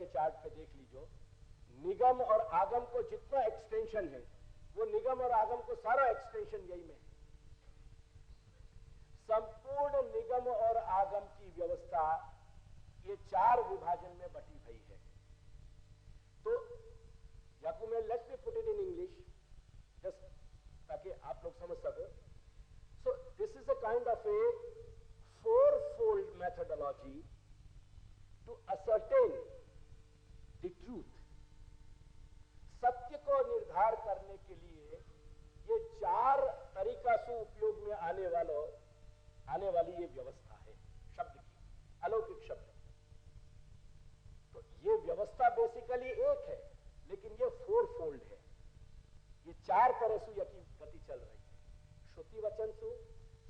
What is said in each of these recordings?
के चार्ट पे देख लीजिए, निगम और आगम को जितना एक्सटेंशन है वो निगम और आगम को सारा एक्सटेंशन यही में है। संपूर्ण निगम और आगम की व्यवस्था ये 4 विभाजन में बटी हुई है। तो याकू में let me put it in English just ताकि आप लोग समझ सको। So this is a kind of A fourfold methodology to ascertain the truth। सत्य को निर्धार करने के लिए ये 4 तरीका से उपयोग में आने वाली ये व्यवस्था है शब्द की, अलौकिक शब्द। तो ये व्यवस्था बेसिकली एक है, लेकिन ये 4फोल्ड है। ये 4 तरह से यकी गति चल रही है। श्रुति वचन सु,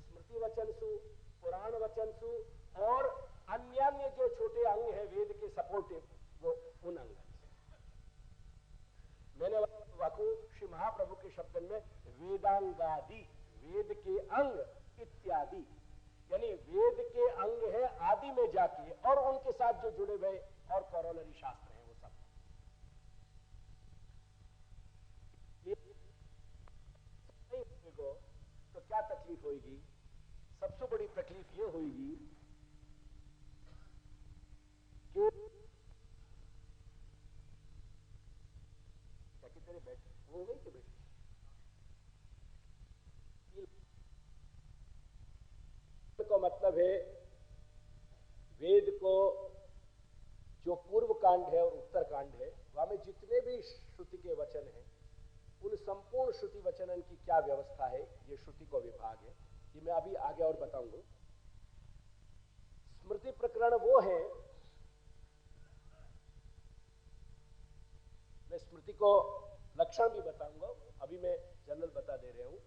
स्मृति वचन सु, पुराण वचन सु और अन्य जो छोटे अंग है वेद के सपोर्टिव, वो उन अंग से। मैंने वाकु श्री महाप्रभु के शब्द में वेदांगादि, वेद के अंग इत्यादि, यानी वेद के अंग है आदि में जाके और उनके साथ जो जुड़े हुए और कॉरोलरी शास्त्र हैं वो सब। ये नहीं होगा तो क्या तकलीफ होगी? सबसे बड़ी तकलीफ ये होगी कि क्या कि तेरे बैठे हो गई कि बैठे का मतलब है वेद को जो पूर्व कांड है और उत्तर कांड है वहां में जितने भी श्रुति के वचन हैं उन संपूर्ण श्रुति वचनन की क्या व्यवस्था है, ये श्रुति को विभाग है। ये मैं अभी आगे और बताऊंगा। स्मृति प्रकरण वो है, मैं स्मृति को लक्षण भी बताऊंगा, अभी मैं जनरल बता दे रहा हूं।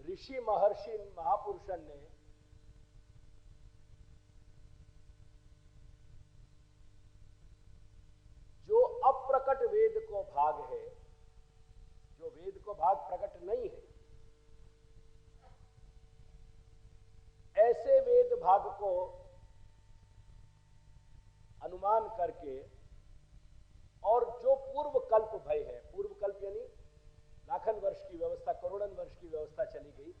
ऋषि महर्षि महापुरुषन ने जो अप्रकट वेद को भाग है, जो वेद को भाग प्रकट नहीं है, ऐसे वेद भाग को अनुमान करके और जो पूर्व कल्प भय है, पूर्व कल्प यानी लाखन वर्ष की व्यवस्था, करोड़न वर्ष की व्यवस्था चली गई।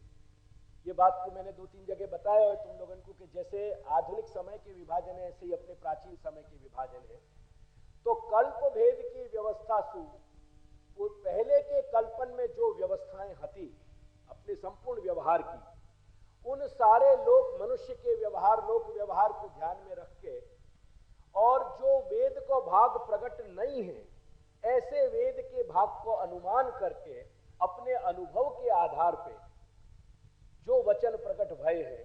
ये बात को मैंने 2-3 जगह बताया है तुम लोगों को कि जैसे आधुनिक समय के विभाजन है ऐसे ही अपने प्राचीन समय के विभाजन है। तो कल्प भेद की व्यवस्था सु वो पहले के कल्पन में जो व्यवस्थाएं हती अपने संपूर्ण व्यवहार की, उन सारे लोक मनुष्य के व्यवहार, लोक व्यवहार को ध्यान में रख के और जो वेद को भाग प्रकट नहीं है ऐसे वेद के भाग को अनुमान करके अपने अनुभव के आधार पे जो वचन प्रकट भय है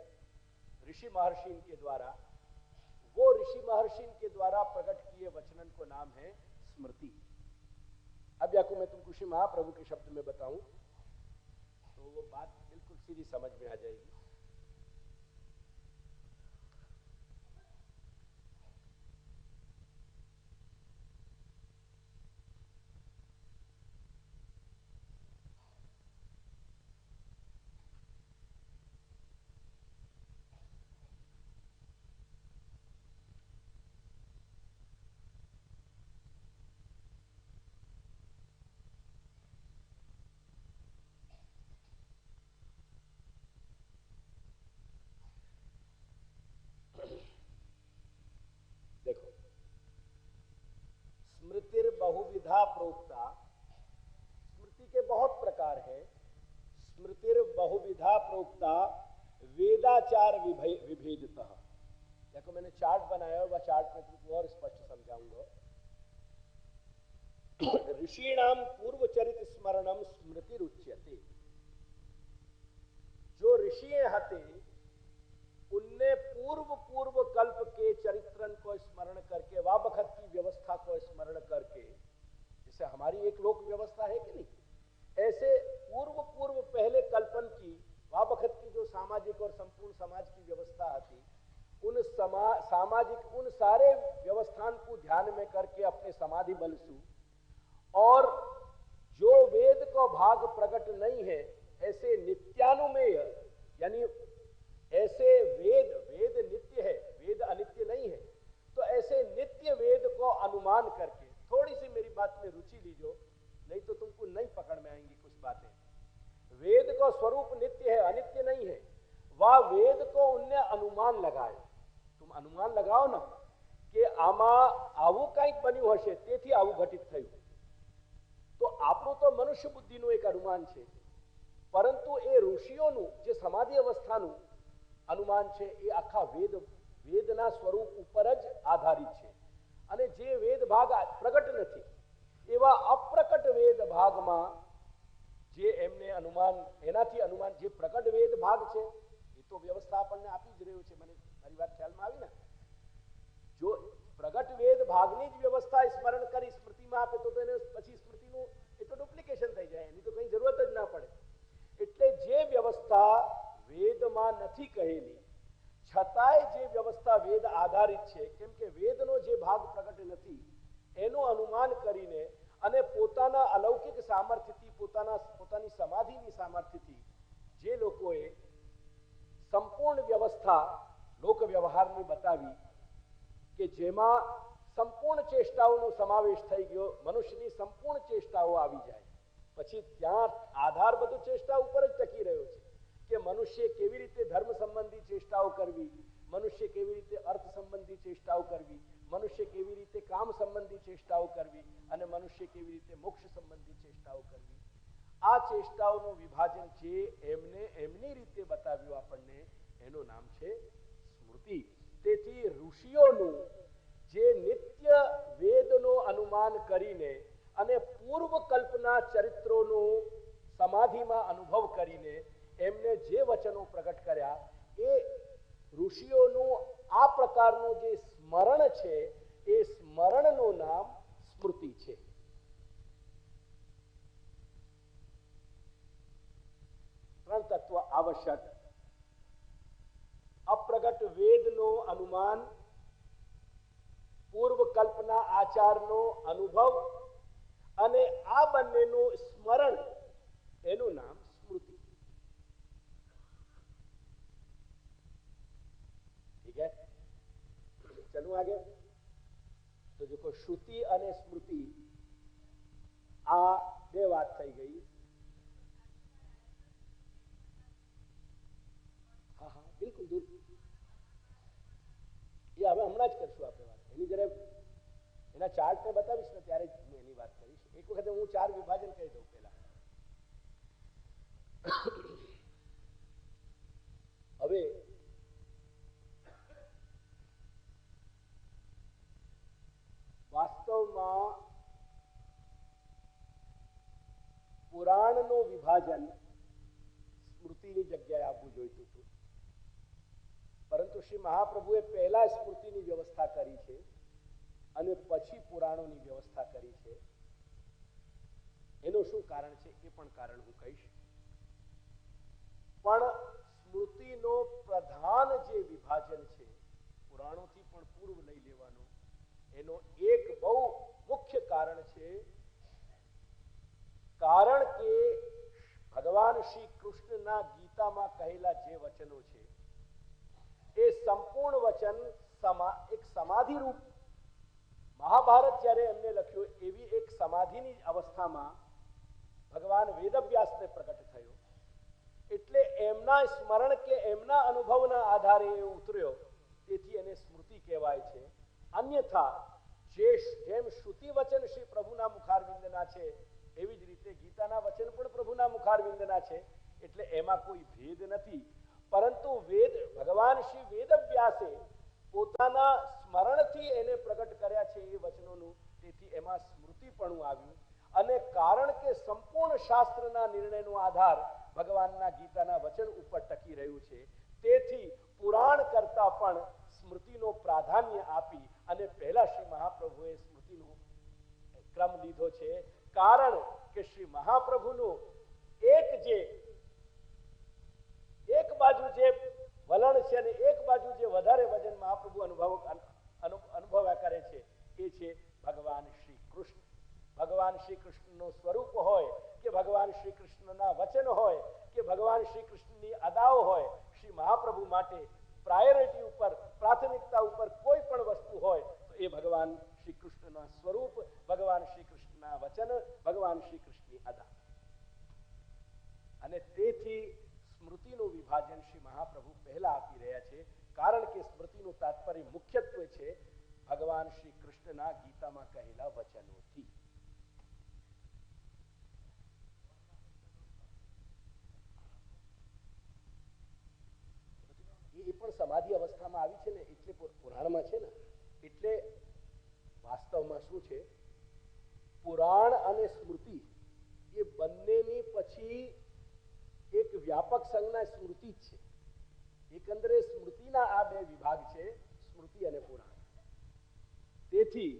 ऋषि महर्षि के द्वारा, वो ऋषि महर्षि के द्वारा प्रकट किए वचनन को नाम है स्मृति। अब या को मैं तुमको श्री महाप्रभु के शब्द में बताऊं तो वो बात बिल्कुल सीधी समझ में आ जाएगी। देखो, स्मृतिर बहुविधा प्रोक्ता, स्मृति के बहुत प्रकार है। स्मृतिर बहुविधा प्रोक्ता वेदाचार विभेदतः। देखो मैंने चार्ट बनाया, वह चार्ट में तुमको और स्पष्ट समझाऊंगा। ऋषिणाम पूर्व चरित स्मरणम स्मृति उच्यते। जो ऋषि हते उनने पूर्व कल्प के चरित्रन को स्मरण करके, वाबखत की व्यवस्था को स्मरण करके, जैसे हमारी एक लोक व्यवस्था है कि नहीं, ऐसे पूर्व पहले कल्पन की वाबखत की जो सामाजिक और संपूर्ण समाज की व्यवस्था थी, उन सामाजिक उन सारे व्यवस्थान को ध्यान में करके अपने समाधि बल सु और जो वेद को भाग प्रकट नहीं है ऐसे नित्यानुमेय यानी ऐसे का स्वरूप नित्य है, अनित्य नहीं है। वह वेद को उनने अनुमान लगायो। तुम अनुमान लगाओ ना कि आमा आवुं कंईक बन्युं हशे, तेथी आवुं घटित थयुं। तो आपणुं तो मनुष्य बुद्धिनुं एक अनुमान छे, परंतु ए ऋषिओनुं जे समाधि अवस्थानुं अनुमान छे ए आखा वेदना स्वरूप उपर ज आधारित छे। अने जे वेद भाग प्रगट नथी एवा अप्रकट वेद भागमां जे एमने अनुमान एनाथी अनुमान जे प्रकट वेद भाग छे ए तो व्यवस्था आपणने आपी ज रह्यो छे। मने मारी वात ख्यालमां आवी ने? जो प्रगट वेद भागनी ज व्यवस्था स्मरण करी स्मृतिमां आपे तो एने पछी स्मृतिनुं ए तो डुप्लिकेशन थई जाय, एनी तो कई जरूरत ज ना पड़े। एटले जे व्यवस्था वेदमां नथी कहेली छतांय जे व्यवस्था वेद आधारित छे, केम के वेदनो जे भाग प्रगट नथी एનું अनुमान કરીને અને પોતાના અલૌકિક સામર્થ્યથી પોતાની સમાધિની સામર્થ્યથી જે લોકોએ સંપૂર્ણ વ્યવસ્થા લોક વ્યવહારની બતાવી કે જેમાં સંપૂર્ણ ચેષ્ટાઓનો સમાવેશ થઈ ગયો, મનુષ્યની સંપૂર્ણ ચેષ્ટાઓ આવી જાય, પછી ત્યાં આધાર બધું ચેષ્ટા ઉપર જ ટકી રહ્યો છે કે મનુષ્ય કેવી રીતે ધર્મ સંબંધી ચેષ્ટાઓ કરવી, મનુષ્ય કેવી રીતે અર્થ સંબંધી ચેષ્ટાઓ કરવી, મનુષ્ય કેવી રીતે કામ સંબંધી ચેષ્ટાઓ કરવી અને મનુષ્ય કેવી રીતે મોક્ષ સંબંધી ચેષ્ટાઓ કરવી. આ ચેષ્ટાઓનું વિભાજન જે એમને એમની રીતે બતાવ્યું આપણને એનું નામ છે સ્મૃતિ. તેથી ઋષિઓનું જે નિત્ય વેદનો અનુમાન કરીને અને પૂર્વ કલ્પના ચરિત્રોનું સમાધિમાં અનુભવ કરીને એમને જે વચનો પ્રગટ કર્યા એ ઋષિઓનું આ પ્રકારનું જે સ્મરણ છે એ સ્મરણનું નામ સ્મૃતિ છે. ત્રણ તત્વ આવશ્યક: અપ્રગટ વેદનો અનુમાન, પૂર્વ કલ્પના આચારનો અનુભવ અને આ બંનેનું સ્મરણ એનું નામ સ્મૃતિ. ठीक है, चलूं आगे. तो देखो श्रुति અને સ્મૃતિ આ બે વાત થઈ ગઈ. હા હા બિલકુલ દૂર એ હવે હમણાં જ કરશું આપણે વાત. એની જયારે એના ચાર્ટ ને બતાવીશ ને ત્યારે જ હું એની વાત કરીશ. એક વખતે હું ચાર વિભાજન કહી દઉં પહેલા. હવે વાસ્તવમાં પુરાણનું વિભાજન સ્મૃતિની જગ્યાએ આપવું જોઈતું હતું, પરંતુ શ્રી મહાપ્રભુએ પહેલા સ્મૃતિની વ્યવસ્થા કરી છે અને પછી પુરાણોની વ્યવસ્થા કરી છે. એનું શું કારણ છે એ પણ કારણ હું કહીશ. પણ સ્મૃતિનો પ્રધાન જે વિભાજન છે પુરાણોથી પણ પૂર્વ લઈ લેવાનો એનો એક બહુ મુખ્ય કારણ છે. કારણ કે ભગવાન શ્રી કૃષ્ણના ગીતામાં કહેલા જે વચનો છે એ સંપૂર્ણ વચન એક સમાધિ રૂપ મહાભારત જ્યારે એમને લખ્યું એવી એક સમાધિની અવસ્થામાં ભગવાન વેદવ્યાસને પ્રગટ થયો, એટલે એમના સ્મરણ કે એમના અનુભવના આધારે એ ઉતર્યો, તેથી એને સ્મૃતિ કહેવાય છે. અન્યથા જેમ શ્રુતિ વચન શ્રી પ્રભુના મુખારવિંદના છે એવી જ રીતે ગીતાના વચન પણ પ્રભુના મુખારવિંદના છે, એટલે એમાં કોઈ ભેદ નથી. પરંતુ ભગવાન શ્રી વેદવ્યાસે પોતાના સ્મરણથી એને પ્રગટ કર્યા છે એ વચનોનું, તેથી એમાં સ્મૃતિપણું આવ્યું. અને કારણ કે સંપૂર્ણ શાસ્ત્રના નિર્ણયનો આધાર ભગવાનના ગીતાના વચન ઉપર ટકી રહ્યું છે, તેથી પુરાણ કરતા પણ સ્મૃતિનો પ્રાધાન્ય આપી અને પહેલા શ્રી મહાપ્રભુએ સ્મૃતિનો ક્રમ લીધો છે. કારણ કે શ્રી મહાપ્રભુનું એક બાજુ જે વલણ છે અને એક બાજુ જે વધારે વજન મહાપ્રભુ અનુભવ્યા કરે છે એ છે ભગવાન શ્રી કૃષ્ણ. ભગવાન શ્રી કૃષ્ણનું સ્વરૂપ હોય કે ભગવાન શ્રી કૃષ્ણના વચન હોય કે ભગવાન શ્રી કૃષ્ણની અદાઓ હોય, શ્રી મહાપ્રભુ માટે પ્રાયોરિટી ઉપર, પ્રાથમિકતા ઉપર કોઈ પણ વસ્તુ હોય તો એ ભગવાન શ્રી કૃષ્ણના સ્વરૂપ, ભગવાન શ્રી કૃષ્ણના વચન, ભગવાન શ્રી કૃષ્ણની અદા. અને તેથી સ્મૃતિનું વિભાજન શ્રી મહાપ્રભુ પહેલા આપી રહ્યા છે, કારણ કે સ્મૃતિનું તાત્પર્ય મુખ્યત્વે છે ભગવાન શ્રી કૃષ્ણના ગીતામાં કહેલા વચનોથી. એ પણ સમાધિ અવસ્થામાં આવી છે ને, એટલે પુરાણમાં છે ને. એટલે વાસ્તવમાં શું છે, પુરાણ અને સ્મૃતિ એ બંનેની પછી એક વ્યાપક સંજ્ઞા સ્મૃતિ જ છે. એકંદરે સ્મૃતિના આ બે વિભાગ છે, સ્મૃતિ અને પુરાણ. તેથી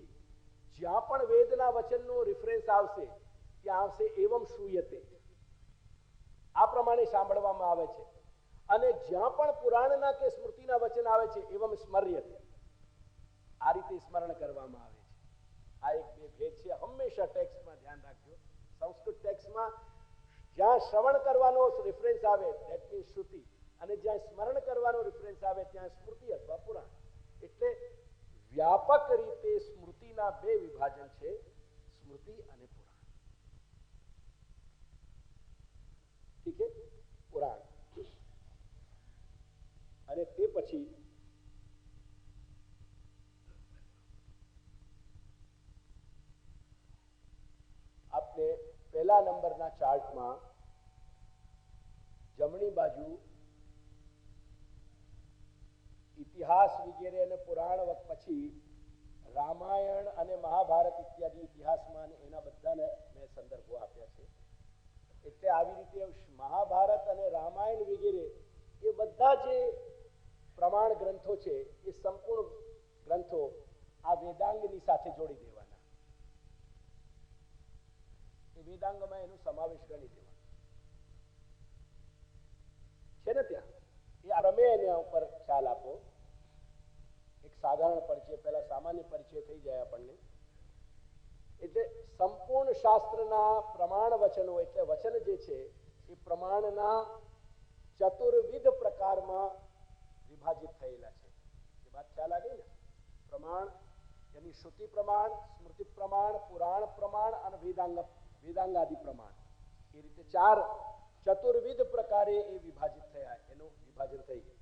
જ્યાં પણ વેદના વચનનો રિફરન્સ આવશે ત્યાં આવશે એવમ શ્રૂયતે, આ પ્રમાણે સાંભળવામાં આવે છે. અને જ્યાં પણ પુરાણના કે સ્મૃતિના વચન આવે છે એવમ સ્મર્યતે, આ રીતે સ્મરણ કરવામાં આવે છે. આ એક બે ભેદ છે. હંમેશા ટેક્સ્ટમાં ધ્યાન રાખજો, સંસ્કૃત ટેક્સ્ટમાં જ્યાં શ્રવણ કરવાનો રેફરન્સ આવે ધેટ મીન્સ શ્રુતિ, અને જ્યાં સ્મરણ કરવાનો રેફરન્સ આવે ત્યાં સ્મૃતિ અથવા પુરાણ. એટલે વ્યાપક રીતે સ્મૃતિના બે વિભાજન છે, સ્મૃતિ અને પુરાણ. ઠીક છે, પુરાણ. અને તે પછી આપણે પહેલા નંબરના ચાર્ટમાં જમણી બાજુ ઇતિહાસ વગેરે અને પુરાણ પછી રામાયણ અને મહાભારત ઇત્યાદિ ઇતિહાસમાં એના બધાને મેં સંદર્ભો આપ્યા છે. એટલે આવી રીતે મહાભારત અને રામાયણ વગેરે એ બધા જે પ્રમાણ ગ્રંથો છે એ સંપૂર્ણ ગ્રંથો આ વેદાંગની સાથે જોડી દેવાના. એ વેદાંગમાં એનો સમાવેશ ગણી દેવાનો છે ને. ત્યાં એ પ્રમેયના ઉપર ખ્યાલ આપો. એક સાધારણ પરિચય, પહેલા સામાન્ય પરિચય થઈ જાય આપણને. એટલે સંપૂર્ણ શાસ્ત્રના પ્રમાણ વચનો, એટલે વચન જે છે એ પ્રમાણના ચતુર્વિધ પ્રકારમાં વિભાજિત થયેલા છે. એ વાત ખ્યાલ આવી ને. પ્રમાણ યાની શ્રુતિ પ્રમાણ, સ્મૃતિ પ્રમાણ, પુરાણ પ્રમાણ અને વેદાંગાદિ પ્રમાણ. એ રીતે ચાર ચતુર્વિધ प्रकारे ये विभाजित थया, एनो विभाजन થઈ ગયું.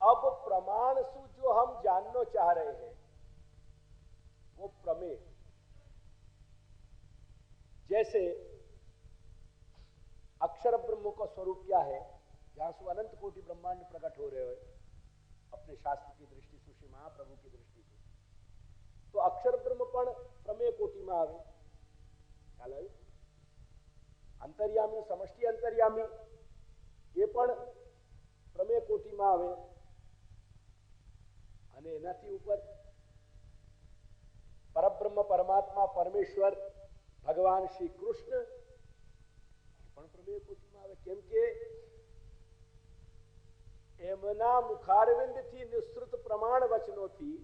अब प्रमाण सु जो हम जानना चाह रहे हैं वो प्रमेय. जैसे अक्षर ब्रह्म का स्वरूप क्या है, जहां से अनंत कोटि ब्रह्मांड प्रकट हो रहे हो अपने शास्त्र की दृष्टि से, श्री महाप्रभु की दृष्टि से, तो अक्षर ब्रह्म पण प्रमेय कोटि में आवे. ख्याल आव्यो? अंतर्यामी, समष्टि अंतर्यामी ये पण प्रमेय कोटि में आवे. અને એનાથી ઉપર પરબ્રહ્મ પરમાત્મા પરમેશ્વર ભગવાન શ્રી કૃષ્ણ પણ પ્રમેય કોટિમાં આવે. કેમ કે એમના મુખારવિંદથી નિસૃત પ્રમાણ વચનોથી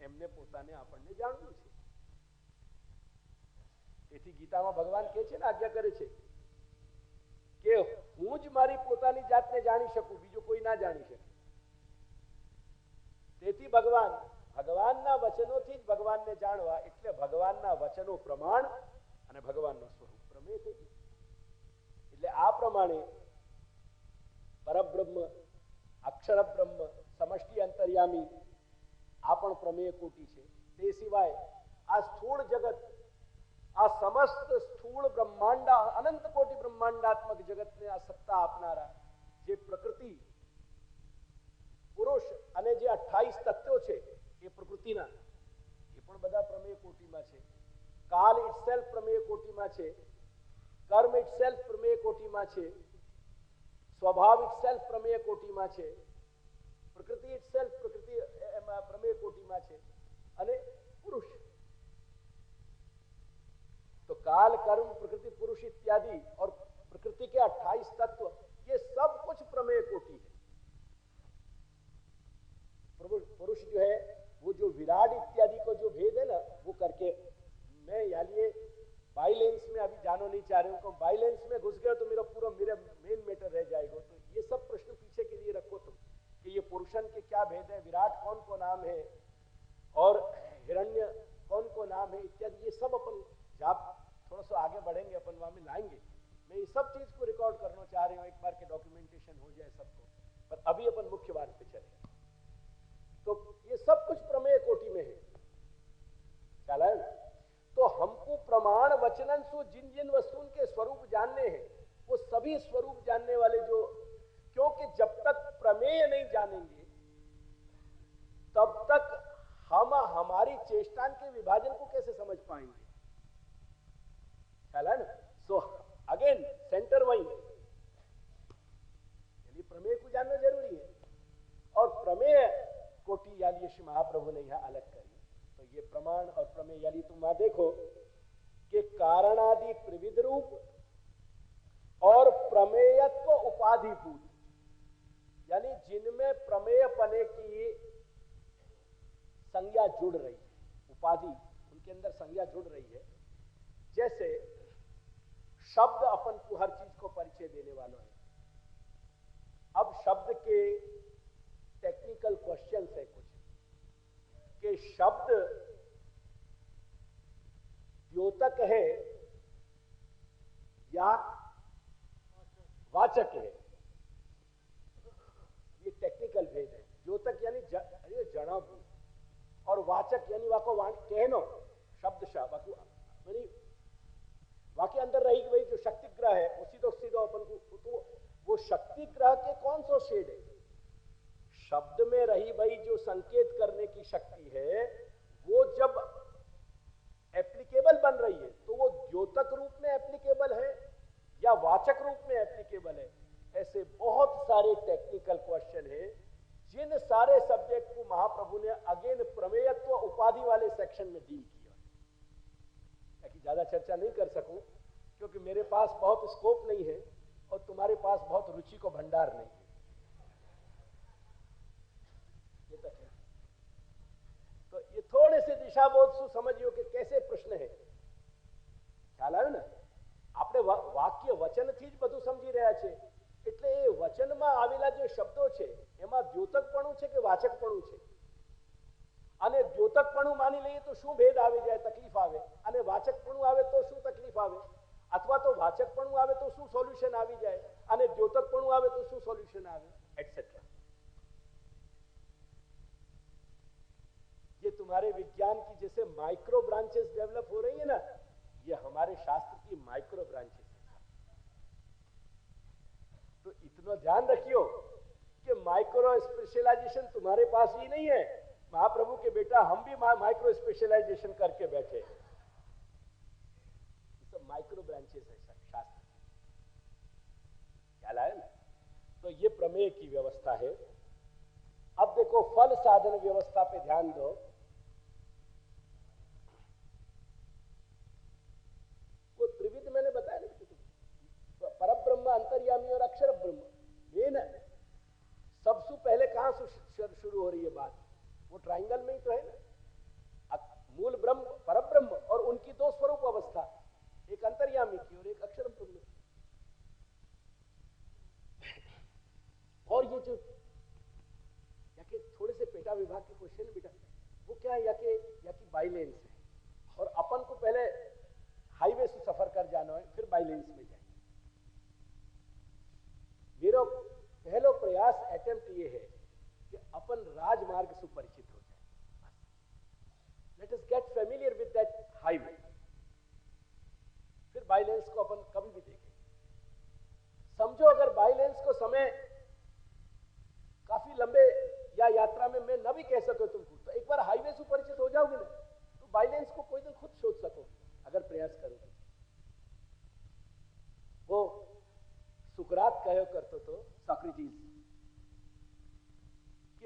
એમને પોતાને આપણને જાણવું છે. તેથી ગીતામાં ભગવાન કહે છે ને, આજ્ઞા કરે છે કે હું જ મારી પોતાની જાતને જાણી શકું, બીજું કોઈ ના જાણી શકે. તેથી ભગવાનના વચનોથી જ ભગવાનને જાણવા, એટલે ભગવાનના વચનો પ્રમાણ અને ભગવાનનું સ્વરૂપ પ્રમેય થઈ ગયું. એટલે આ પ્રમાણે પરબ્રહ્મ, અક્ષર બ્રહ્મ, સમષ્ટિ અંતર્યામી આ પણ પ્રમેય કોટી છે. તે સિવાય આ સ્થૂળ જગત, આ સમસ્ત સ્થૂળ બ્રહ્માંડ, અનંત કોટી બ્રહ્માંડાત્મક જગતને આ સત્તા આપનારા જે પ્રકૃતિ, પુરુષ અને જે 28 તત્વો છે એ પ્રકૃતિના, એ પણ બધા પ્રમેય કોટીમાં છે. કાલ ઇટસેલ્ફ પ્રમેય કોટીમાં છે, કર્મ ઇટસેલ્ફ પ્રમેય કોટીમાં છે, સ્વભાવ ઇટસેલ્ફ પ્રમેય કોટીમાં છે, પ્રકૃતિ ઇટસેલ્ફ પ્રમેય કોટીમાં છે, અને પુરુષ. तो काल, कर्म, प्रकृति, पुरुष इत्यादि और प्रकृति के 28 तत्व, ये सब कुछ प्रमेय कोटि है. पुरुष जो है वो जो विराट इत्यादि को जो भेद है ना, वो करके मैं यानी बाइलेंस में अभी जानो नहीं चाह रही हूँ. बाइलेंस में घुस गया तो मेरा मेन मैटर रह जाएगा. तो ये सब प्रश्न पीछे के लिए रखो तुम, कि ये पुरुषन के क्या भेद है, विराट कौन को नाम है और हिरण्य कौन को नाम है इत्यादि. ये सब अपन जब थोड़ा सा आगे बढ़ेंगे अपन वहां में लाएंगे. मैं ये सब चीज को रिकॉर्ड करना चाह रही हूं, एक बार के डॉक्यूमेंटेशन हो जाए सबको, पर अभी अपन मुख्य बात पे चले। तो ये सब कुछ प्रमेय कोटि में है, ख्याल है ना? तो हमको प्रमाण वचनन सु जिन जिन वस्तुओं के स्वरूप जानने हैं, वो सभी स्वरूप जानने वाले जो, क्योंकि जब तक प्रमेय नहीं जानेंगे तब तक हम हमारी चेष्टान के विभाजन को कैसे समझ पाएंगे, ख्याल है ना? सो अगेन सेंटर वही, यानी प्रमेय को जानना जरूरी है, और प्रमेय कोटि यानी श्री महाप्रभु ने यहां अलग करी। तो ये प्रमाण और प्रमेय यानी तुम वहां देखो कि कारणादि त्रिविध रूप और प्रमेयत्व उपाधिभूत, यानी जिनमें प्रमेय पने की संज्ञा जुड़ रही है, उपाधि उनके अंदर संज्ञा जुड़ रही है। जैसे शब्द अपन को हर चीज को परिचय देने वाला है। अब शब्द के टेक्निकल क्वेश्चंस है कुछ, कि शब्द द्योतक है या वाचक है, ये टेक्निकल भेद है। द्योतक यानी जड़ा भू, और वाचक यानी वाको कहनो शब्द वाको यानी वाके अंदर रही वही जो शक्ति ग्रह है, वो सीधो सीधो अपन को, तो वो शक्ति ग्रह के कौन सा शेड है? शब्द में रही भाई जो संकेत करने की शक्ति है, वो जब एप्लीकेबल बन रही है तो वो द्योतक रूप में एप्लीकेबल है या वाचक रूप में एप्लीकेबल है। ऐसे बहुत सारे टेक्निकल क्वेश्चन है, जिन सारे सब्जेक्ट को महाप्रभु ने अगेन प्रमेयत्व उपाधि वाले सेक्शन में डील किया। ताकि ज्यादा चर्चा नहीं कर सकूं, क्योंकि मेरे पास बहुत स्कोप नहीं है और तुम्हारे पास बहुत रुचि को भंडार नहीं है। ये तक है। तो ये थोड़े से दिशा बोध सु समझियो कि कैसे प्रश्न है, ख्याल आयो ने? આપણે વાક્ય વચનથી જ બધું સમજી રહ્યા છે, એટલે એ વચનમાં આવેલા જે શબ્દો છે એમાં દ્યોતકપણું છે કે વાચકપણું છે, અને દ્યોતકપણું માની લઈએ તો શું ભેદ આવી જાય, તકલીફ આવે, અને વાચકપણું આવે તો શું તકલીફ આવે, અથવા તો વાચકપણું આવે તો શું સોલ્યુશન આવી જાય, અને દ્યોતકપણું આવે તો શું સોલ્યુશન આવે, એટसेट्रा। ये तुम्हारे विज्ञान की जैसे माइक्रो ब्रांचेस डेवलप हो रही है ना, ये हमारे शास्त्र की माइक्रो ब्रांचेस है। तो इतना ध्यान रखियो कि माइक्रो स्पेशलाइजेशन तुम्हारे पास ही नहीं है। महाप्रभु के बेटा हम भी माइक्रो स्पेशलाइजेशन करके बैठे, ये सब माइक्रो ब्रांचेस है शास्त्र, ख्याल आया ना? तो ये प्रमेय की व्यवस्था है। अब देखो फल साधन व्यवस्था पे ध्यान दो। वो त्रिविध मैंने बताया नहीं, परब्रह्म, अंतर्यामी और अक्षर ब्रह्म। मेन सबसे पहले कहां शुरू हो रही है बात? वो ट्राइंगल में ही तो है ना, मूल ब्रह्म परब्रह्म और उनकी दो स्वरूप अवस्था, एक अंतर्यामी की और एक अक्षर ब्रह्म की। और ये जो याके थोड़े से पेटा विभाग के क्वेश्चन बेटा, वो क्या है, याके बाइलेंस है, और अपन को पहले हाईवे से सफर कर जाना है, फिर बाइलेंस में जाए। मेरा पहला प्रयास अटेम्प्ट ये है कि अपन राजमार्ग से परिचित हो जाए। Let us get familiar with that highway, फिर बाइलेंस को अपन कभी भी देखें। समझो अगर बाइलेंस को समय काफी लंबे या यात्रा में मैं न भी कह सको तुमको, तो एक बार हाईवे से परिचित हो जाओगे ना, तो बाइलेंस को कोई दिन खुद सोच सको अगर प्रयास करोगे। वो सुकरात कहो करते तो सॉक्रेटिस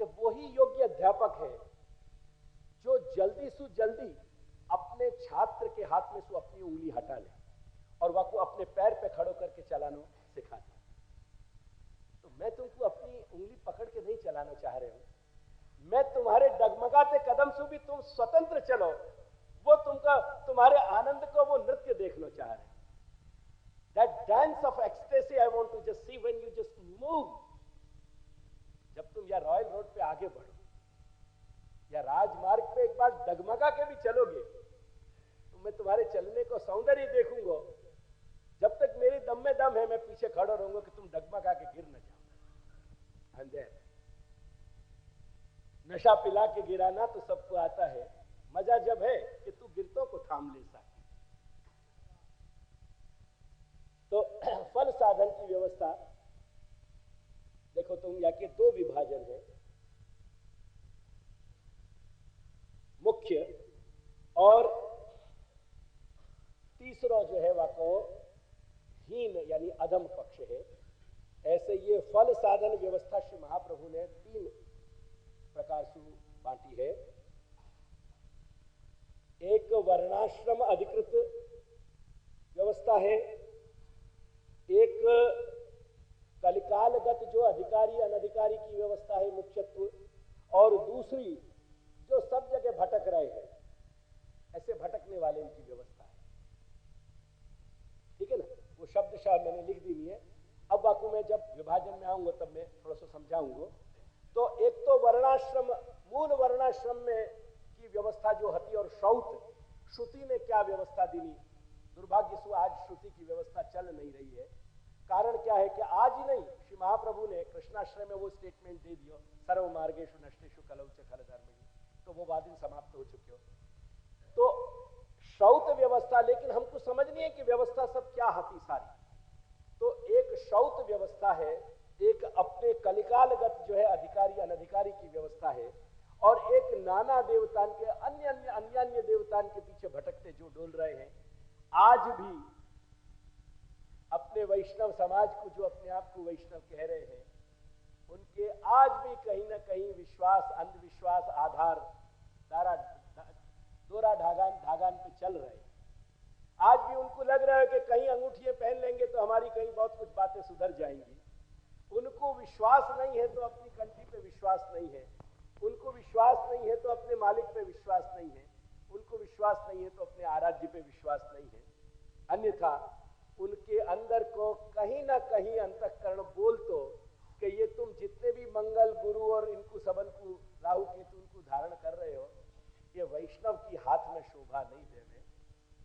कि वही योग्य अध्यापक है जो जल्दी से जल्दी अपने छात्र के हाथ में से अपनी उंगली हटा ले और वह को अपने पैर पे खड़ो करके चलाना सिखा दे। तो मैं तुमको अपनी उंगली पकड़ के नहीं चलाना चाह रहे हूं, मैं तुम्हारे डगमगाते कदम से भी तुम स्वतंत्र चलो, वो तुम्हारे आनंद को वो नृत्य देखना चाह रहे हैं। That dance of ecstasy I want to just see when you just move। जब तुम या रॉयल रोड पे आगे बढ़ो या राजमार्ग पे एक बार डगमगा के भी चलोगे, तो मैं तुम्हारे चलने को सौंदर्य देखूंगा। जब तक मेरी दम में दम है मैं पीछे खड़ा रहूंगा कि तुम डगमगा के गिर न जाओ। अंधेर नशा पिला के गिराना तो सबको आता है, मजा जब है कि तू गिरतों को थाम ले सके। तो फल साधन की व्यवस्था देखो तुम, या के दो विभाजन है, मुख्य और तीसरा जो है वाको हीन यानी अधम पक्ष है। ऐसे ये फल साधन व्यवस्था श्री महाप्रभु ने 3 प्रकार से बांटी है। एक वर्णाश्रम अधिकृत व्यवस्था है, एक कलिकालगत जो अधिकारी अनधिकारी की व्यवस्था है मुख्यत्व, और दूसरी जो सब जगह भटक रहे हैं ऐसे भटकने वाले इनकी व्यवस्था है। ठीक है ना, वो शब्द शायद मैंने लिख दी नहीं है। अब बाकी मैं जब विभाजन में आऊंगा तब मैं थोड़ा सा समझाऊंगा। तो एक तो वर्णाश्रम, मूल वर्णाश्रम में की व्यवस्था जो हती और श्रौत, श्रुति ने क्या व्यवस्था दी, दुर्भाग्य से आज श्रुति की व्यवस्था चल नहीं रही है। कारण क्या है कि आज ही नहीं, श्री महाप्रभु ने कृष्णाश्रय में वो स्टेटमेंट दे दिया, सर्व मार्गेषु नष्टेषु कलौ च खल धर्मणि, तो वो वादिन समाप्त हो चुके हो। तो श्रौत व्यवस्था, लेकिन हमको समझनी है कि व्यवस्था सब क्या हती सारी। तो एक श्रौत व्यवस्था है, एक अपने कलिकालगत जो है अधिकारी अनधिकारी की व्यवस्था है, और एक नाना देवतान के अन्य देवतान के पीछे भटकते जो डोल रहे हैं। आज भी अपने वैष्णव समाज को, जो अपने आप को वैष्णव कह रहे हैं, उनके आज भी कहीं ना कहीं विश्वास, अंधविश्वास आधार दोरा ढागान पे चल रहे हैं। आज भी उनको लग रहा है कि कहीं अंगूठियां पहन लेंगे तो हमारी कहीं बहुत कुछ बातें सुधर जाएंगी। उनको विश्वास नहीं है तो अपनी कंट्री पे विश्वास नहीं है, उनको विश्वास नहीं है तो अपने मालिक पे विश्वास नहीं है, उनको विश्वास नहीं है तो अपने आराध्य पे विश्वास नहीं है। अन्यथा उनके अंदर को कहीं ना कहीं अंतःकरण बोल तो कि ये तुम जितने भी मंगल गुरु और इनको सबन को राहु केतु उनको धारण कर रहे हो, ये वैष्णव की हाथ में शोभा नहीं दे रहे।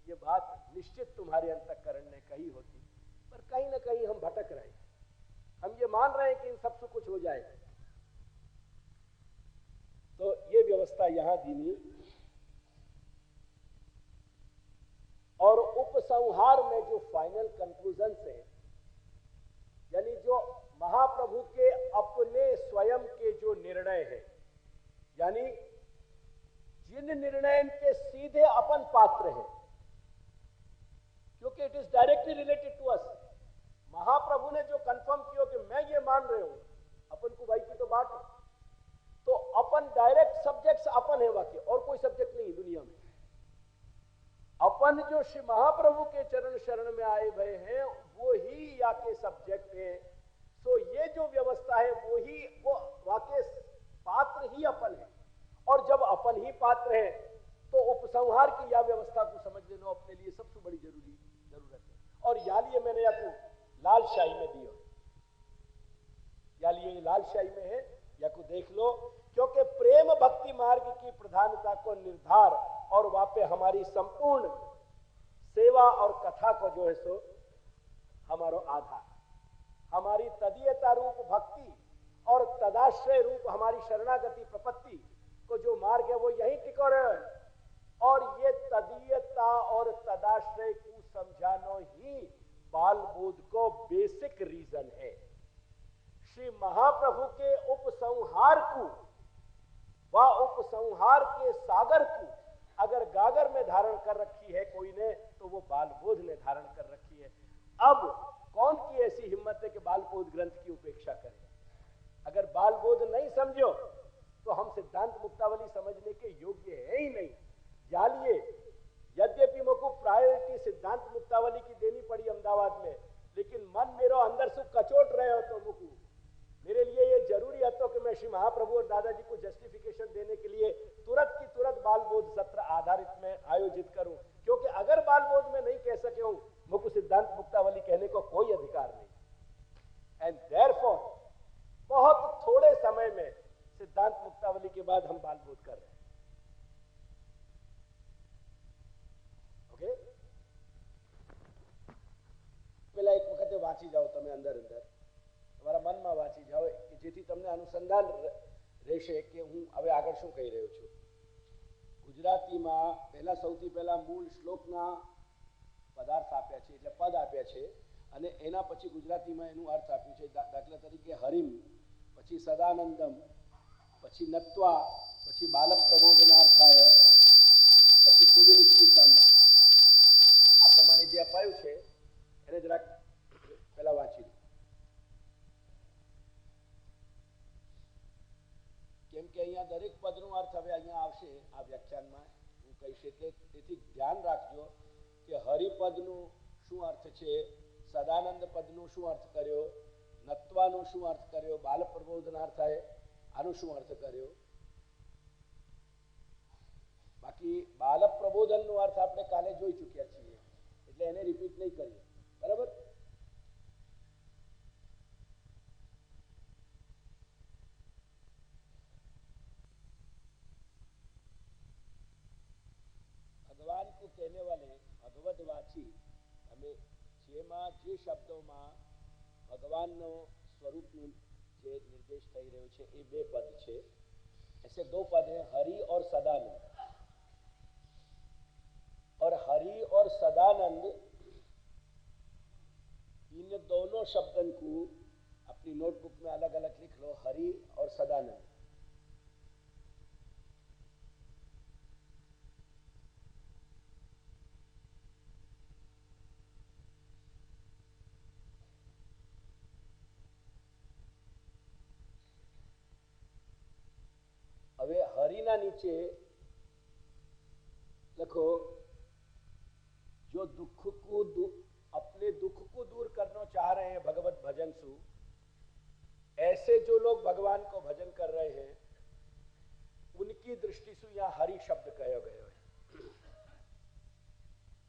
ये बात निश्चित तुम्हारे अंतःकरण ने कही होती, पर कहीं ना कहीं हम भटक रहे हैं। हम ये मान रहे हैं कि इन सबसे कुछ हो जाएगा। तो ये व्यवस्था यहां दीनी। और उपसंहार में जो फाइनल कंक्लूजन है, यानी जो महाप्रभु के अपने स्वयं के जो निर्णय है, यानी जिन निर्णय के सीधे अपन पात्र है, क्योंकि it is directly related to us. महाप्रभु ने जो कंफर्म किया कि मैं ये मान रहे हूं, अपन को भाई की तो बात है, तो अपन डायरेक्ट सब्जेक्ट्स अपन है वाकई, और कोई सब्जेक्ट नहीं दुनिया में। अपन जो श्री महाप्रभु के चरण शरण में आए भय हैं वो ही या के सब्जेक्ट है। सो ये जो व्यवस्था है वो वाकई पात्र ही अपन है, और जब अपन ही पात्र है तो उपसंहार की या व्यवस्था को समझ लेना अपने लिए सबसे बड़ी जरूरत है। और या लिए मैंने आपको लाल शाही में दिया, या लिए लाल शाही में है, या को देख लो, क्योंकि प्रेम भक्ति मार्ग की प्रधानता को निर्धार और वहां पे हमारी संपूर्ण सेवा और कथा को जो है सो हमारो आधार, हमारी तदीयता रूप भक्ति और तदाश्रय रूप हमारी शरणागति प्रपत्ति को जो मार्ग है वो यही टिको रहे हैं। और ये तदीयता और तदाश्रय को समझाना ही बाल बोध को बेसिक रीजन है। श्री महाप्रभु के उपसंहार को व उपसंहार के सागर को अगर गागर में धारण कर रखी है कोई ने, तो वो बालबोध ने धारण कर रखी है। अब कौन की ऐसी हिम्मत है कि बालबोध ग्रंथ की उपेक्षा करे? अगर बालबोध नहीं समझो तो हम सिद्धांत मुक्तावली समझने के योग्य है ही नहीं। जालिए, यद्यपि मुझको प्रायोरिटी सिद्धांत मुक्तावली की देनी पड़ी अहमदाबाद में, लेकिन मन मेरा अंदर से कचोट रहे हो तो मुझको मेरे लिए ये जरूरी है तो कि मैं श्री महाप्रभु और दादाजी को जस्टिफिकेशन देने के लिए तुरंत की तुरंत बालबोध सत्र आधारित में आयोजित करूं, क्योंकि अगर बालबोध में नहीं कह सके हूं, मुझको सिद्धांत मुक्तावली कहने को कोई अधिकार नहीं। एंड देयरफॉर बहुत थोड़े समय में सिद्धांत मुक्तावली के बाद हम बालबोध कर रहे हैं। ओके, પહેલા એક વખતે વાંચી જાઓ તમે અંદર તમારા મનમાં વાંચી જાઓ કે જેથી તમને અનુસંધાન રહેશે કે હું હવે આગળ શું કહી રહ્યો છું. ગુજરાતીમાં સૌથી પહેલા મૂળ શ્લોકના પદાર્થ આપ્યા છે, એટલે પદ આપ્યા છે, અને એના પછી ગુજરાતીમાં એનું અર્થ આપ્યું છે. દાખલા તરીકે હરિમ, પછી સદાનંદમ, પછી નત્વા, પછી બાલક પ્રબોધનાર્થાય, પછી સુવિનિશ્ચિતમ. આ પ્રમાણે જે અપાયું છે એને જરાક પહેલા વાંચી લો, કેમ કે અહીંયા દરેક પદનો અર્થ હવે અહીંયા આવશે આ વ્યાખ્યાનમાં હું કહીશ. તેથી ધ્યાન રાખજો કે હરિપદનું શું અર્થ છે, સદાનંદ પદનો શું અર્થ કર્યો, નત્વાનો શું અર્થ કર્યો, બાલ પ્રબોધનાર્થાય આનો શું અર્થ કર્યો. બાકી બાલ પ્રબોધનનો અર્થ આપણે કાલે જોઈ ચૂક્યા છીએ, એટલે એને રિપીટ નહીં કરીએ, બરાબર. भगवान को कहने वाले भगवदवाची हमें જેમાં જે શબ્દોમાં ભગવાનનો સ્વરૂપનું જે નિર્દેશ થઈ રહ્યો છે એ બે પદ છે. ऐसे दो पद हैं, हरि और सदानंद. और हरि और सदानंद इन दोनों शब्दों को अपनी नोटबुक में अलग अलग लिख लो, हरि और सदानंद. હવે હરિના નીચે લખો, जो अपने दुख को दूर करना चाह रहे हैं भगवत भजन सु, ऐसे जो लोग भगवान को भजन कर रहे हैं उनकी दृष्टि से यहाँ हरि शब्द कहा गया है.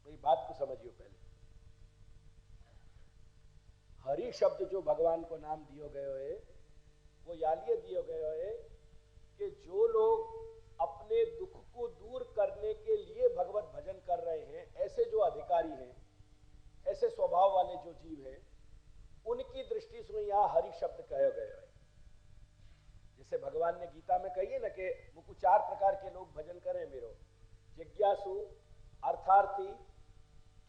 मेरी बात को समझिए पहले. हरि शब्द जो भगवान को नाम दियो गयो है वो यालिए दियो गयो है कि जो लोग अपने दुख को दूर करने के लिए भगवत भजन कर रहे हैं, ऐसे जो अधिकारी हैं, ऐसे स्वभाव वाले जो जीव हैं, उनकी दृष्टि से यहाँ हरि शब्द कहा गया है. जैसे भगवान ने गीता में कही है ना कि मुझको 4 प्रकार के लोग भजन करें मेरो, जिज्ञासु, अर्थार्थी,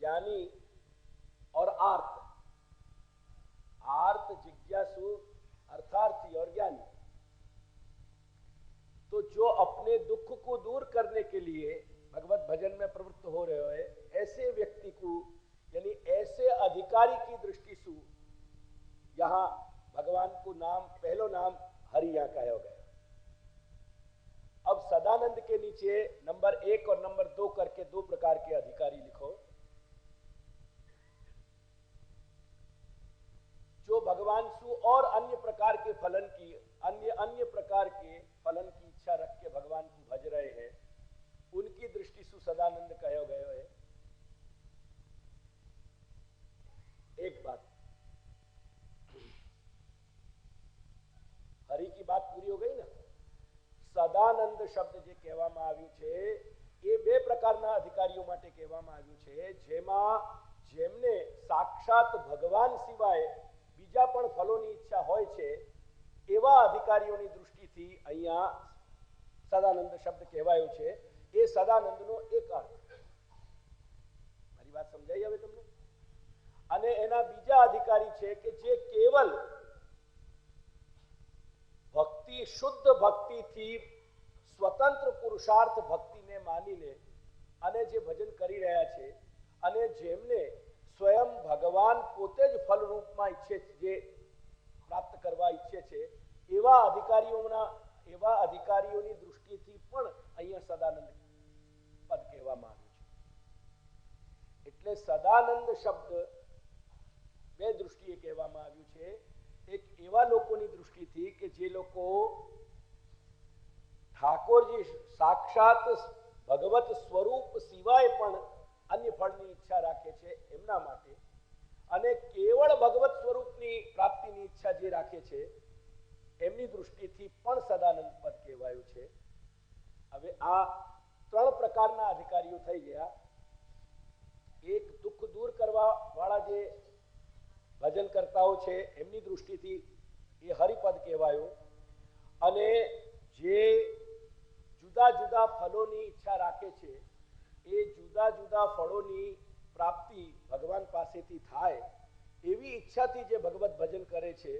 ज्ञानी और आर्त. आर्त, जिज्ञासु, अर्थार्थी और ज्ञानी. तो जो अपने दुख को दूर करने के लिए भगवत भजन में प्रवृत्त हो रहे हो, ऐसे व्यक्ति को यानी ऐसे अधिकारी की दृष्टि से यहाँ भगवान को नाम, पहलो नाम हरि यहाँ कहा गया. अब सदानंद के नीचे नंबर 1 और नंबर 2 करके 2 प्रकार के अधिकारी लिखो, जो भगवान सु और अन्य प्रकार के फलन की अन्य प्रकार के फलन की इच्छा रख के भगवान को भज रहे हैं, उनकी दृष्टि से सदानंद कहा गया है. एक बात, हरि की बात पूरी हो गई ना. સદાનંદ શબ્દ જે કહેવામાં આવ્યું છે એ બે પ્રકારના અધિકારીઓ માટે કહેવામાં આવ્યું છે, જેમને સાક્ષાત ભગવાન સિવાય બીજા પણ ફલોની ઈચ્છા હોય છે એવા અધિકારીઓની દૃષ્ટિથી અહીંયા સદાનંદ શબ્દ કહેવાયો છે. એ સદાનંદનો એક અર્થ. મારી વાત સમજાઈ હવે તમને? અને એના બીજા અધિકારી છે કે જે કેવલ ભક્તિ, શુદ્ધ ભક્તિથી સ્વતંત્ર પુરુષાર્થ ભક્તિને માનીને અને જે ભજન કરી રહ્યા છે અને જેમને સ્વયં ભગવાન પોતે જ ફલ રૂપમાં ઈચ્છે છે, જે પ્રાપ્ત કરવા ઈચ્છે છે, એવા અધિકારીઓની દૃષ્ટિથી પણ અહીંયા સદાનંદ પદ કહેવામાં આવ્યું છે. એટલે સદાનંદ શબ્દ બે દૃષ્ટિએ કહેવામાં આવ્યું છે. એક એવા લોકોની દૃષ્ટિથી કે જે લોકો ઠાકોરજી સાક્ષાત ભગવત સ્વરૂપ સિવાય પણ અન્ય ફળની ઈચ્છા રાખે છે એમના માટે, અને કેવળ ભગવત સ્વરૂપની પ્રાપ્તિની ઈચ્છા જે રાખે છે એમની દૃષ્ટિથી પણ સદાનંદ પદ કહેવાયું છે. હવે આ 3 પ્રકારના અધિકારીઓ થઈ ગયા. એક દુઃખ દૂર કરવા વાળા જે ભજન કરતાઓ છે એમની દૃષ્ટિથી એ હરિપદ કહેવાયો. અને જે જુદા જુદા ફળોની ઈચ્છા રાખે છે એ જુદા જુદા ફળોની પ્રાપ્તિ ભગવાન પાસેથી થાય એવી ઈચ્છાથી જે ભગવત ભજન કરે છે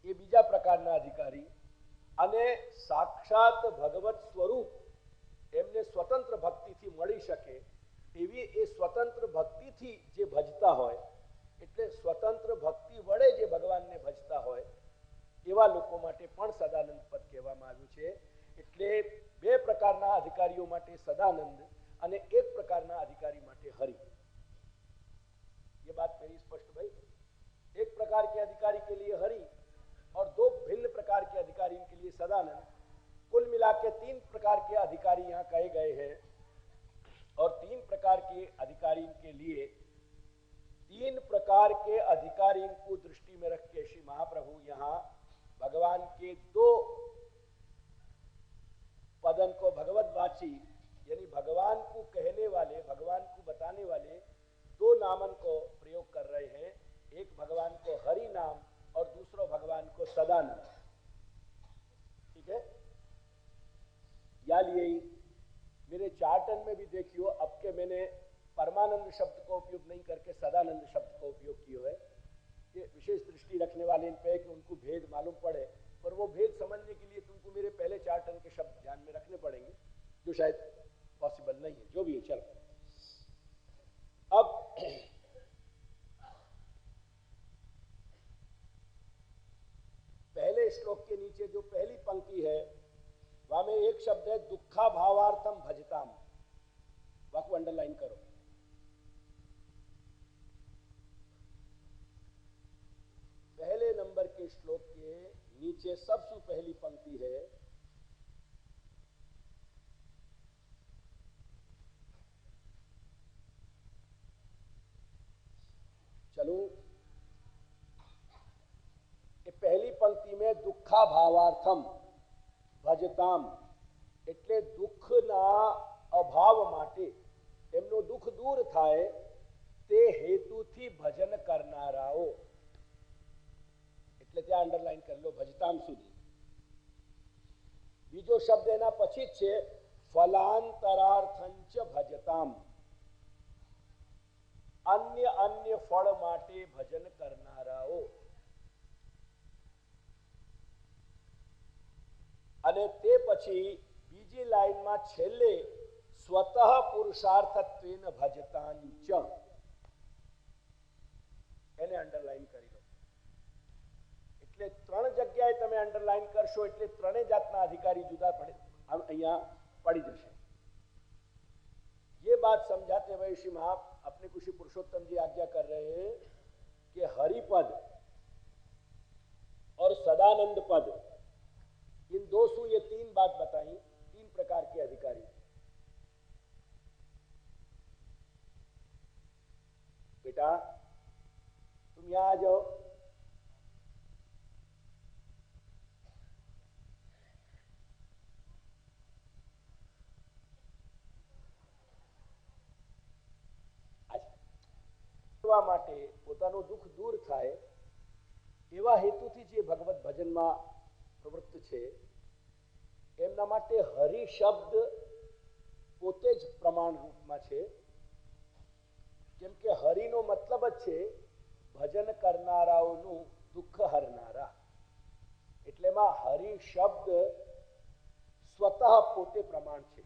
એ બીજા પ્રકારના અધિકારી. અને સાક્ષાત ભગવત સ્વરૂપ એમને સ્વતંત્ર ભક્તિથી મળી શકે એવી એ સ્વતંત્ર ભક્તિથી જે ભજતા હોય, એટલે સ્વતંત્ર ભક્તિ વડે જે ભગવાનને ભજતા હોય એવા લોકો માટે પણ સદાનંદ પદ કહેવામાં આવ્યું છે. એટલે બે પ્રકારના અધિકારીઓ માટે સદાનંદ અને એક પ્રકારના અધિકારી માટે હરિ. ये बात मेरी स्पष्ट भाई. एक प्रकार के अधिकारी के लिए हरि और दो भिन्न प्रकार के अधिकारी के लिए सदानंद. कुल मिला के 3 प्रकार के अधिकारी यहाँ कहे गए हैं और 3 प्रकार के अधिकारी के लिए 3 प्रकार के अधिकारी को दृष्टि में रख के श्री महाप्रभु यहाँ भगवान के 2 पदन को भगवतवाची यानी भगवान को कहने वाले, भगवान को बताने वाले 2 नामन को प्रयोग कर रहे हैं. एक भगवान को हरि नाम और दूसरा भगवान को सदानंद. ठीक है, या लिए मेरे चार्टन में भी देखियो अब के मैंने परमानंद शब्द को उपयोग नहीं करके सदानंद शब्द को उपयोग किया है. ये विशेष दृष्टि रखने वाले इन पे कि उनको भेद मालूम पड़े, पर वो भेद समझने के लिए तुमको मेरे पहले चार्टन के शब्द ध्यान में रखने पड़ेंगे जो शायद पॉसिबल नहीं है. जो भी है, चलो अब पहले श्लोक के नीचे जो पहली पंक्ति है वहां में एक शब्द है दुखा भावार्थम भजताम. वह को अंडरलाइन करो. पहले नंबर के श्लोक के नीचे सबसे पहली पंक्ति है चलो पहली पंक्ति में दुखा भावार्थम ભજતામ એટલે દુઃખના અભાવ માટે એમનો દુઃખ દૂર થાય તે હેતુથી ભજન કરનારાઓ. એટલે ત્યાં અંડરલાઈન કરી લો ભજતામ સુધી. બીજો શબ્દ એના પછી જ છે ફલાંતરાર્થંચ ભજતામ. अन्य अन्य फल माटे भजन करनाराओ. અને તે પછી બીજી લાઈનમાં છેલ્લે સ્વતઃ પુરુષાર્થત્વેન ભજતાંચ એને અંડરલાઈન કરી લો. એટલે 3 જગ્યાએ તમે અંડરલાઈન કરશો એટલે ત્રણેય જાતના અધિકારી જુદા પડે અહીંયા પડી જશે. ये बात समझाते हुए श्री महा अपने कुछ पुरुषोत्तम जी आज्ञा कर रहे हैं कि हरिपद और सदानंद पद इन 200 ये 3 बात बताई, 3 प्रकार के अधिकारी. बेटा तुम यहां आ जाओ. માટે પોતાનું દુઃખ દૂર થાય એવા હેતુથી જે ભગવત ભજનમાં પ્રવૃત્ત છે એમના માટે હરિ શબ્દ પોતે જ પ્રમાણ રૂપમાં છે. કેમ કે હરિનો મતલબ જ છે ભજન કરનારાઓનું દુઃખ હરનારા. એટલે એમાં હરિ શબ્દ સ્વતઃ પોતે પ્રમાણ છે.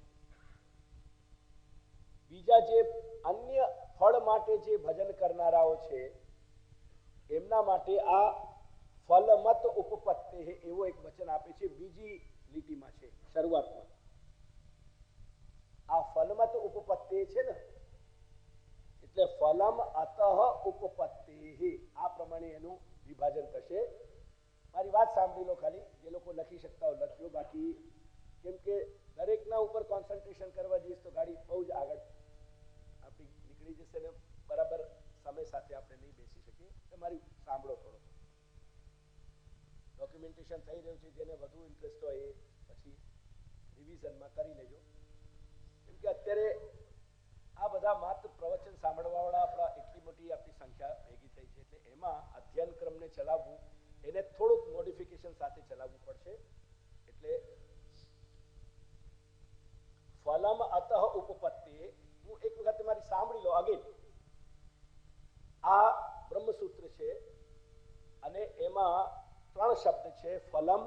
બીજા જે અન્ય ફળ માટે જે ભજન કરનારાઓ છે એમના માટે આ ફલમત ઉપપત્તે એવો એક વચન આપે છે બીજી લીટીમાં છે શરૂઆતમાં. આ ફલમત ઉપપત્તે છે ને એટલે ફલમ અતઃ ઉપપત્તે આ પ્રમાણે એનું વિભાજન થશે. મારી વાત સાંભળી લો ખાલી. જે લોકો લખી શકતા હોય લખ્યો, બાકી કેમ કે દરેકના ઉપર કોન્સન્ટ્રેશન કરવા જઈશ તો ગાડી બહુ જ આગળ આપણી નીકળી જશે ને બરાબર સમય સાથે આપણે નહીં બેસી શકીએ. તમારી સાંભળો થોડો. ડોક્યુમેન્ટેશન થઈ રહ્યું છે, જેને વધુ ઇન્ટરેસ્ટ હોય એ પછી રિવિઝનમાં કરી લેજો. કેમ કે અત્યારે આ બધા માત્ર પ્રવચન સાંભળવાવાળા આપણા એટલી મોટી જેટલી આપણી સંખ્યા ભેગી થઈ છે એટલે એમાં અધ્યયન ક્રમને ચલાવવું એને થોડુંક મોડિફિકેશન સાથે ચલાવવું પડશે. એટલે ફલમ અતઃ ઉપપત્તિ, હું એક વખત તમારી સાંભળી લો અગેન. આ બ્રહ્મસૂત્ર છે અને એમાં 3 શબ્દ છે, ફલમ,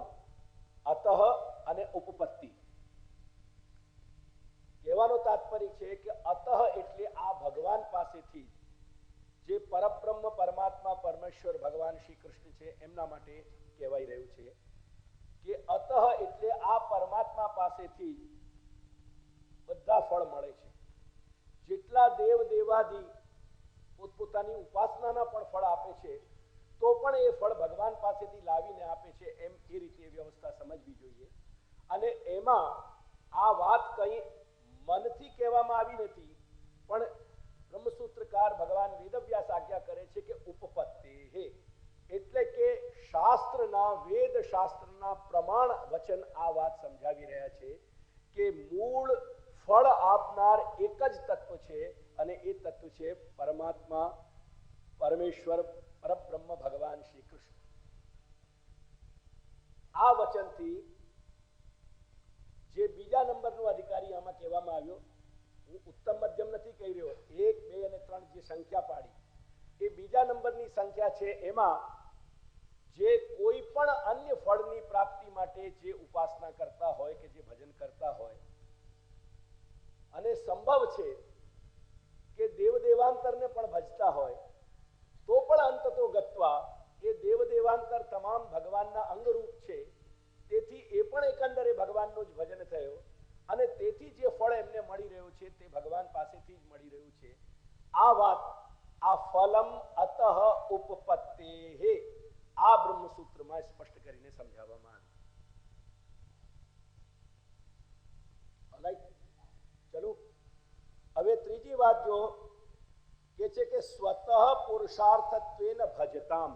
અતઃ અને ઉપપત્તિ. કહેવાનો તાત્પર્ય છે કે અતઃ એટલે આ ભગવાન પાસેથી જે પરબ્રહ્મ પરમાત્મા પરમેશ્વર ભગવાન શ્રી કૃષ્ણ છે એમના માટે કહેવાય રહ્યું છે કે અતઃ એટલે આ પરમાત્મા પાસેથી બધા ફળ મળે છે. જેટલા દેવ દેવાદી પોતપોતાની ઉપાસનાના પણ ફળ આપે છે તો પણ એ ફળ ભગવાન પાસેથી લાવીને આપે છે, એમ એ રીતે વ્યવસ્થા સમજવી જોઈએ. અને એમાં આ વાત કંઈ મનથી કહેવામાં આવી નથી, પણ બ્રહ્મસૂત્રકાર ભગવાન વેદવ્યાસ આજ્ઞા કરે છે કે ઉપપત્તિ હે, એટલે કે શાસ્ત્રના વેદ શાસ્ત્રના પ્રમાણ વચન આ વાત સમજાવી રહ્યા છે કે મૂળ ફળ આપનાર એક જ તત્વ છે અને એ તત્વ છે પરમાત્મા પરમેશ્વર પરબ્રહ્મ ભગવાન શ્રી કૃષ્ણ. આ વચનથી જે બીજા નંબરનો અધિકારી આમાં કહેવામાં આવ્યો, હું ઉત્તમ મધ્યમ નથી કહી રહ્યો, 1, 2 અને 3 જે સંખ્યા પાડી એ બીજા નંબરની સંખ્યા છે. એમાં જે કોઈ પણ અન્ય ફળની પ્રાપ્તિ માટે જે ઉપાસના કરતા હોય કે જે ભજન કરતા હોય અને સંભવ છે કે દેવ દેવાંતરને પણ ભજતા હોય તો પણ અંતતો ગત્વા એ દેવ દેવાંતર તમામ ભગવાનના અંગરૂપ છે. તેથી એ પણ એકંદરે ભગવાનનું જ ભજન થયો અને તેથી જે ફળ એમને મળી રહ્યું છે તે ભગવાન પાસેથી જ મળી રહ્યું છે. આ વાત આ ફલમ અતઃ ઉપપત્તેહે આ બ્રહ્મસૂત્રમાં સ્પષ્ટ કરીને સમજાવવામાં આવી. ચલો હવે ત્રીજી વાત જો કે છે કે સ્વતઃ પુરુષાર્થત્વેન ભજતામ.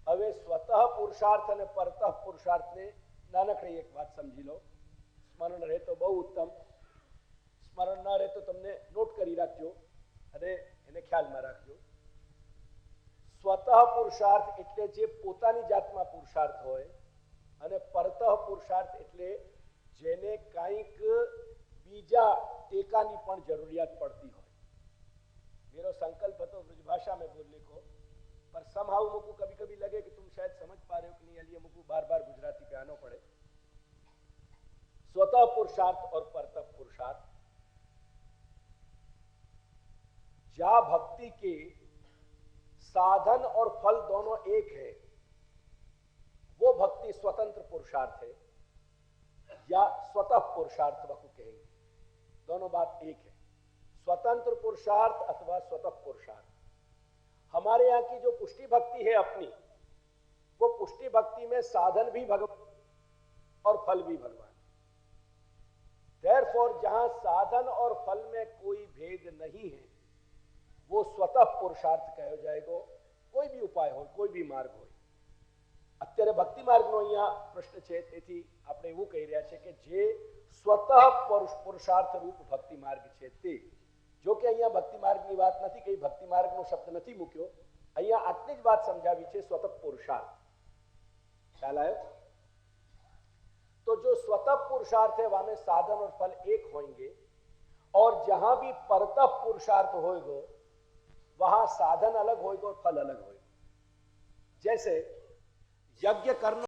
હવે સ્વતઃ પુરુષાર્થ અને પરતઃ પુરુષાર્થને નાનકડી એક વાત સમજી લો. સ્મરણ રહે તો બહુ ઉત્તમ, સ્મરણ ન રહે તો તમને નોટ કરી રાખજો અને એને ખ્યાલમાં રાખજો. સ્વતઃ પુરુષાર્થ એટલે જે પોતાની જાતમાં પુરુષાર્થ હોય અને પરતઃ પુરુષાર્થ એટલે જેને કંઈક બીજા ટેકાની પણ જરૂરિયાત પડતી હોય. मेरा संकल्प है तो ब्रजभाषा में बोलने को, पर समहाउ मुझको कभी कभी लगे कि तुम शायद समझ पा रहे हो कि नहीं, इसलिए मुझको बार बार गुजराती पे आना पड़े. स्वतः पुरुषार्थ और परतः पुरुषार्थ, जहां भक्ति के साधन और फल दोनों एक है वो भक्ति स्वतंत्र पुरुषार्थ है या स्वतः पुरुषार्थ वह कहेंगे. दोनों बात एक है, स्वतंत्र पुरुषार्थ अथवा स्वतः पुरुषार्थ. हमारे यहाँ की जो पुष्टि भक्ति है अपनी, वो पुष्टि भक्ति में साधन भी भगवान और फल भी भगवान. Therefore, जहां साधन और फल में कोई भेद नहीं है वो स्वतः पुरुषार्थ कहो जाएगा. कोई भी उपाय हो, कोई भी मार्ग हो. અત્યારે ભક્તિ માર્ગનો અહીંયા પ્રશ્ન છે, તેથી આપણે એવું કહી રહ્યા છે કે જે સ્વતઃ પુરુષાર્થ રૂપ ભક્તિ માર્ગ છે તે, જો કે અહીંયા ભક્તિ માર્ગની વાત નથી કહી, ભક્તિ માર્ગનો શબ્દ નથી મૂક્યો, અહીંયા આટલી જ વાત સમજાવી છે स्वतः पुरुषार्थ. ખ્યાલ આવ્યો? तो जो स्वतः पुरुषार्थ है वहां में साधन और फल एक होंगे और जहां भी परतः पुरुषार्थ होगा वहां साधन अलग होगा और फल अलग होगा. जैसे यज्ञ करना